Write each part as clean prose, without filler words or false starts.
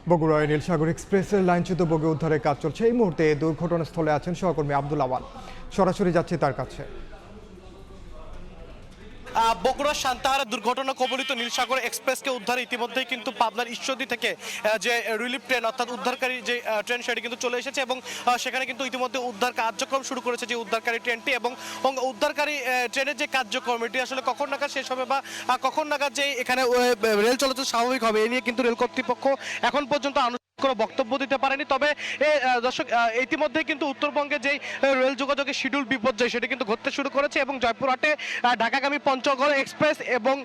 বগুড়ায় নীলসাগর এক্সপ্রেসের লাইনচ্যুত বগি উদ্ধারের কাজ চলছে। এই মুহূর্তে দুর্ঘটনাস্থলে আছেন সহকর্মী আব্দুল আওয়াল। সরাসরি যাচ্ছে তার কাছে। বগুড়ার সান্তাহারা দুর্ঘটনা কবলিত নীলসাগর এক্সপ্রেসকে উদ্ধারে ইতিমধ্যেই কিন্তু পাবনার ঈশ্বরদী থেকে যে রিলিফ ট্রেন অর্থাৎ উদ্ধারকারী যে ট্রেন সেটি কিন্তু চলে এসেছে এবং সেখানে কিন্তু ইতিমধ্যে উদ্ধার কার্যক্রম শুরু করেছে যে উদ্ধারকারী ট্রেনটি এবং উদ্ধারকারী ট্রেনের যে কার্যক্রম এটি আসলে কখন নাগাদ শেষ হবে বা কখন নাগাদ যে এখানে রেল চলাচল স্বাভাবিক হবে এ নিয়ে কিন্তু রেল কর্তৃপক্ষ এখন পর্যন্ত কোনো বক্তব্য দিতে পারেনি। তবে দর্শক ইতিমধ্যে কিন্তু উত্তরবঙ্গে যে রেল যোগাযোগের শিডিউল বিপর্যয় সেটি কিন্তু ঘটতে শুরু করেছে এবং জয়পুরহাটে ঢাকাগামী পঞ্চগড় এক্সপ্রেস এবং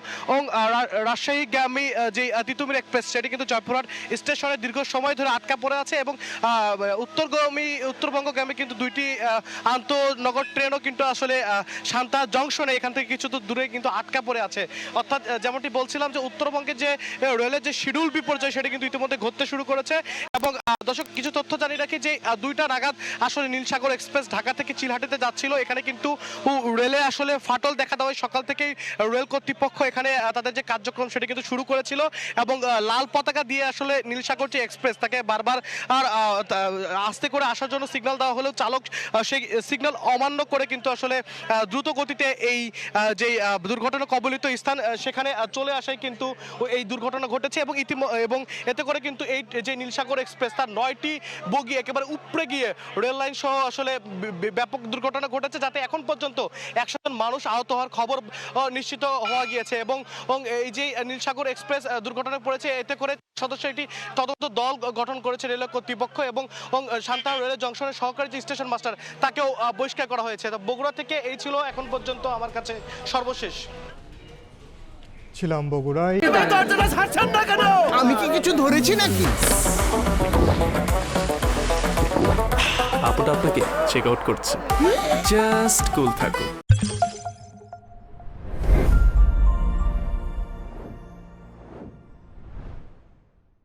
রাজশাহীগামী যে তিতুমির এক্সপ্রেস সেটি কিন্তু জয়পুরহাট স্টেশনে দীর্ঘ সময় ধরে আটকা পড়ে আছে এবং উত্তরবঙ্গগামী কিন্তু দুইটি আন্তনগর ট্রেনও কিন্তু আসলে সান্তা জংশনে এখান থেকে কিছু দূরে কিন্তু আটকা পড়ে আছে। অর্থাৎ যেমনটি বলছিলাম যে উত্তরবঙ্গের যে রেলের যে শিডিউল বিপর্যয় সেটি কিন্তু ইতিমধ্যে ঘটতে শুরু করেছে এবং দর্শক কিছু তথ্য জানিয়ে রাখি যে 2টা নাগাদ আসলে নীলসাগর এক্সপ্রেস ঢাকা থেকে চিলহাটিতে যাচ্ছিল। এখানে কিন্তু রেলে আসলে ফাটল দেখা দেওয়ায় সকাল থেকেই রেল কর্তৃপক্ষ এখানে তাদের যে কার্যক্রম সেটা কিন্তু শুরু করেছিল এবং লাল পতাকা দিয়ে আসলে নীলসাগর যে এক্সপ্রেস তাকে বারবার আর আস্তে করে আসার জন্য সিগন্যাল দেওয়া হলেও চালক সেই সিগন্যাল অমান্য করে কিন্তু আসলে দ্রুত গতিতে এই যে দুর্ঘটনা কবলিত স্থান সেখানে চলে আসায় কিন্তু এই দুর্ঘটনা ঘটেছে এবং এতে করে কিন্তু এই যে নীলসাগর এক্সপ্রেস তার 9টি বগি একেবারে উপড়ে গিয়ে রেল লাইন সহ আসলে ব্যাপক দুর্ঘটনা ঘটেছে, যাতে এখন পর্যন্ত 100 জন মানুষ আহত হওয়ার খবর নিশ্চিত হওয়া গিয়েছে এবং এই যে নীলসাগর এক্সপ্রেস দুর্ঘটনায় পড়েছে এতে করে সদস্য একটি তদন্ত দল গঠন করেছে রেল কর্তৃপক্ষ এবং সান্তাহার রেল জংশনের সহকারী যে স্টেশন মাস্টার তাকেও বহিষ্কার করা হয়েছে। বগুড়া থেকে এই ছিল এখন পর্যন্ত আমার কাছে সর্বশেষ। ছিলাম বগুড়ায়। আমি কি কিছু ধরেছি নাকি? আপুটা আপনাকে চেক আউট করছে, জাস্ট কুল থাকুন।